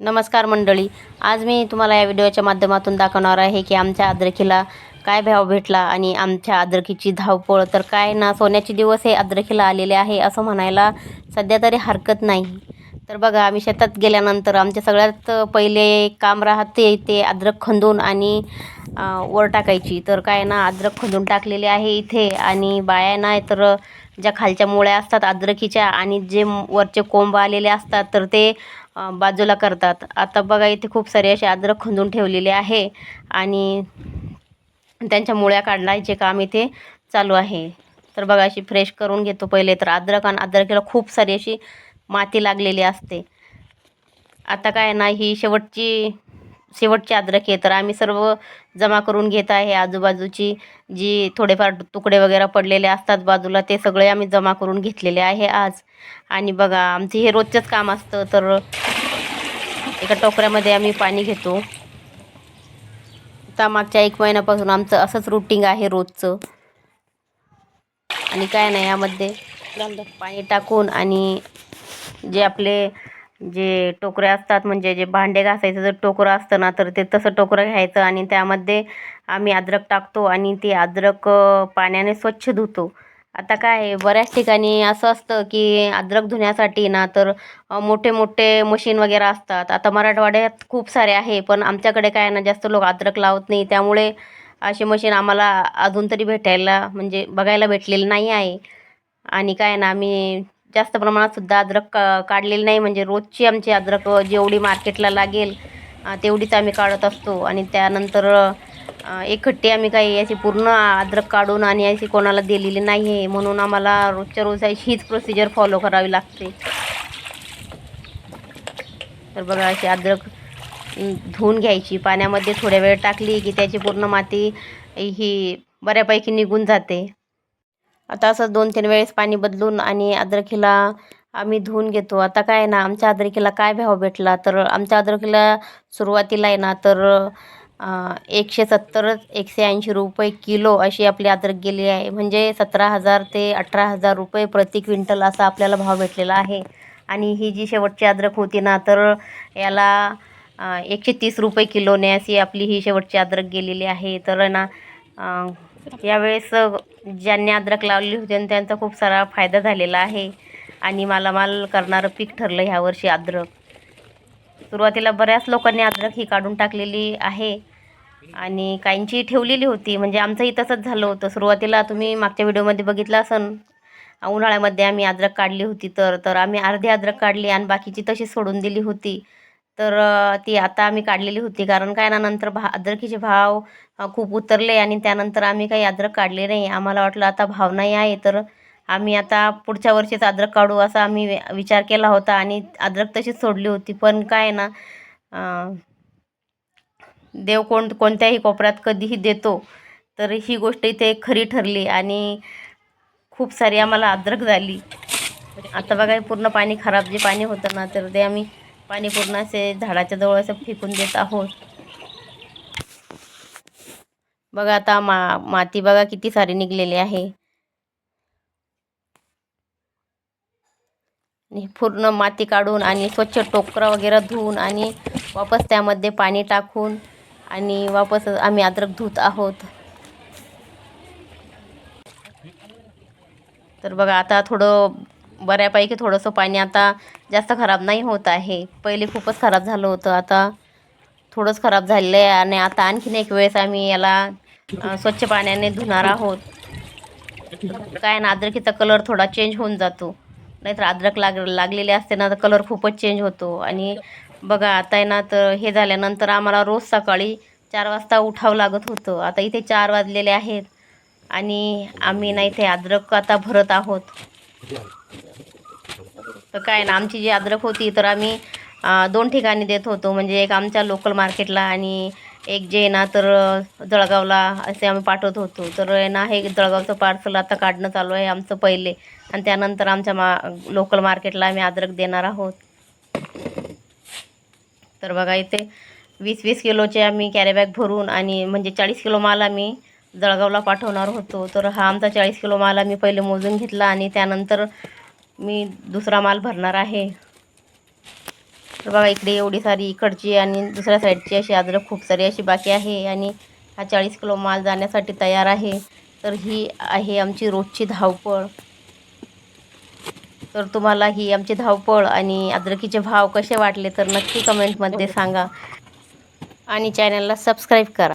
नमस्कार मंडळी. आज मी तुम्हाला या व्हिडिओच्या माध्यमातून दाखवणार आहे की आमच्या अद्रकीला काय भाव भेटला आणि आमच्या अद्रकीची धावपळ. तर काय ना, सोन्याचे दिवस हे अद्रकीला आलेले आहे असं म्हणायला सध्या तरी हरकत नाही. तर बघा, आम्ही शेतात गेल्यानंतर आमच्या सगळ्यात पहिले काम राहते ते अद्रक खंदून आणि वर टाकायची. तर काय ना, अद्रक खंदून टाकलेले आहे इथे आणि बाया नाही तर ज्या खालच्या मुळ्या असतात अद्रकीच्या आणि जे वरचे कोंब आलेले असतात तर ते बाजूला करतात. आता बघा, इथे खूप सारे असे अद्रक खंदून ठेवलेले आहे आणि त्यांच्या मुळ्या काढण्याचे काम इथे चालू आहे. तर बघा, अशी फ्रेश करून घेतो पहिले. तर अद्रक आणि अद्रकीला खूप सारी अशी माती लागलेली असते. आता काय ना, ही शेवटची अद्रक आहे. तर आम्ही सर्व जमा करून घेत आहे. आजूबाजूची जी थोडेफार तुकडे वगैरे पडलेले असतात बाजूला, ते सगळे आम्ही जमा करून घेतलेले आहे आज. आणि बघा, आमचं हे रोजचंच काम असतं. तर एका टोकऱ्यामध्ये आम्ही पाणी घेतो. आता मागच्या 1 महिन्यापासून आमचं असंच रुटीन आहे रोजचं. आणि काय नाही, यामध्ये पाणी टाकून आणि जे टोकरे असतात, म्हणजे जे भांडे घासायचं जर टोकरं असतं ना, तर ते तसं टोकरं घ्यायचं आणि त्यामध्ये आम्ही अद्रक टाकतो आणि ते अद्रक पाण्याने स्वच्छ धुतो. आता काय आहे, बऱ्याच ठिकाणी असं असतं की अद्रक धुण्यासाठी ना तर मोठे मोठे मशीन वगैरे असतात. आता मराठवाड्यात खूप सारे आहे, पण आमच्याकडे काय ना, जास्त लोक अद्रक लावत नाही. त्यामुळे अशी मशीन आम्हाला अजून तरी भेटायला म्हणजे बघायला भेटलेली नाही आहे. आणि काय ना, आम्ही जास्त प्रमाणात सुद्धा अद्रक काढलेली नाही. म्हणजे रोजची आमची अद्रक जेवढी मार्केटला लागेल तेवढीच आम्ही काढत असतो. आणि त्यानंतर एकखट्टी आम्ही काही अशी पूर्ण अद्रक काढून आणि अशी कोणाला दिलेली नाही आहे. म्हणून आम्हाला रोजच्या रोज हीच प्रोसिजर फॉलो करावी लागते. तर बघा, अशी अद्रक धुवून घ्यायची, पाण्यामध्ये थोड्या वेळ टाकली की त्याची पूर्ण माती ही बऱ्यापैकी निघून जाते. आता असं 2-3 वेळेस पाणी बदलून आणि अद्रकीला आम्ही धुवून घेतो. आता काय ना, आमच्या अद्रकीला काय भाव भेटला, तर आमच्या अद्रकीला सुरुवातीला आहे ना तर 170 180 रुपये किलो अशी आपली अद्रक गेली आहे. म्हणजे 17,000 ते 18,000 रुपये प्रति क्विंटल असा आपल्याला भाव भेटलेला आहे. आणि ही जी शेवटची अद्रक होती ना, तर याला 130 रुपये किलोने अशी आपली ही शेवटची अद्रक गेलेली आहे. तर ना, यावेळेस ज्यांनी अद्रक लावलेली होती आणि त्यांचा खूप सारा फायदा झालेला आहे आणि मालामाल करणारं पीक ठरलं ह्यावर्षी अद्रक. सुरुवातीला बऱ्याच लोकांनी अद्रक ही काढून टाकलेली आहे आणि काहींची ठेवलेली होती. म्हणजे आमचंही तसंच झालं होतं. सुरुवातीला तुम्ही मागच्या व्हिडिओमध्ये बघितलं असन, उन्हाळ्यामध्ये आम्ही अद्रक काढली होती. तर आम्ही अर्धी अद्रक काढली आणि बाकीची तशीच सोडून दिली होती. तर ती आता आम्ही काढलेली होती. कारण काय ना, नंतर अद्रकीचे भाव खूप उतरले आणि त्यानंतर आम्ही काही अद्रक काढले नाही. आम्हाला वाटलं आता भाव नाही आहे, तर आम्ही आता पुढच्या वर्षीच अद्रक काढू असा आम्ही विचार केला होता आणि अद्रक तशीच सोडली होती. पण काय ना, देव कोणत्याही कोपऱ्यात कधीही देतो. तर ही गोष्ट इथे खरी ठरली आणि खूप सारी आम्हाला अद्रक झाली. आता बघा, पूर्ण पाणी खराब जे पाणी होतं ना, तर ते आम्ही पाणी पूर्ण असे झाडाच्या जवळ असं फेकून देत आहोत. बघा, आता माती बघा किती सारी निघलेली आहे. पूर्ण माती काढून आणि स्वच्छ टोकरा वगैरे धुवून आणि वापस त्यामध्ये पाणी टाकून आणि वापस आम्ही अद्रक धुत आहोत. तर बघा, आता बऱ्यापैकी थोडंसं पाणी आता जास्त खराब नाही होत आहे. पहिले खूपच खराब झालं होतं, आता थोडंच खराब झालेलं आहे. आणि आता आणखीन एक वेळेस आम्ही याला स्वच्छ पाण्याने धुणार आहोत. काय ना, अद्रकीचा कलर थोडा चेंज होऊन जातो. नाहीतर अद्रक लागलेले असते ना, तर कलर खूपच चेंज होतो. आणि बघा, आता आहे ना, तर हे झाल्यानंतर आम्हाला रोज सकाळी 4 वाजता उठावं लागत होतं. आता इथे 4 वाजलेले आहेत आणि आम्ही ना इथे अद्रक आता भरत आहोत. तर काय ना, आमची जी अद्रक होती तर आम्ही 2 ठिकाणी देत होतो. म्हणजे एक आमच्या लोकल मार्केटला आणि एक जे ना तर जळगावला असे आम्ही पाठवत होतो. तर ना, हे जळगावचं पार्सल आता काढणं चालू आहे आमचं पहिले आणि त्यानंतर आमच्या लोकल मार्केटला आम्ही अद्रक देणार आहोत. तर बघा, इथे 20-20 किलोचे आम्ही कॅरीबॅग भरून आणि म्हणजे 40 किलो माल आम्ही जळगावला पाठवणार होतो. तर हा आमचा 40 किलो माल आम्ही पहिले मोजून घेतला आणि त्यानंतर मी दुसरा माल भरणार आहे. तर बघा इकडे एवढी सारी इकडची आणि दुसऱ्या साईडची अशी अद्रक खूप सारी अशी बाकी आहे आणि हा 40 किलो माल जाण्यासाठी तयार आहे. तर ही आहे आमची रोजची धावपळ. तर तुम्हाला ही आमची धावपळ आणि अद्रकीचे भाव कसे वाटले तर नक्की कमेंटमध्ये सांगा आणि चॅनलला सबस्क्राईब करा.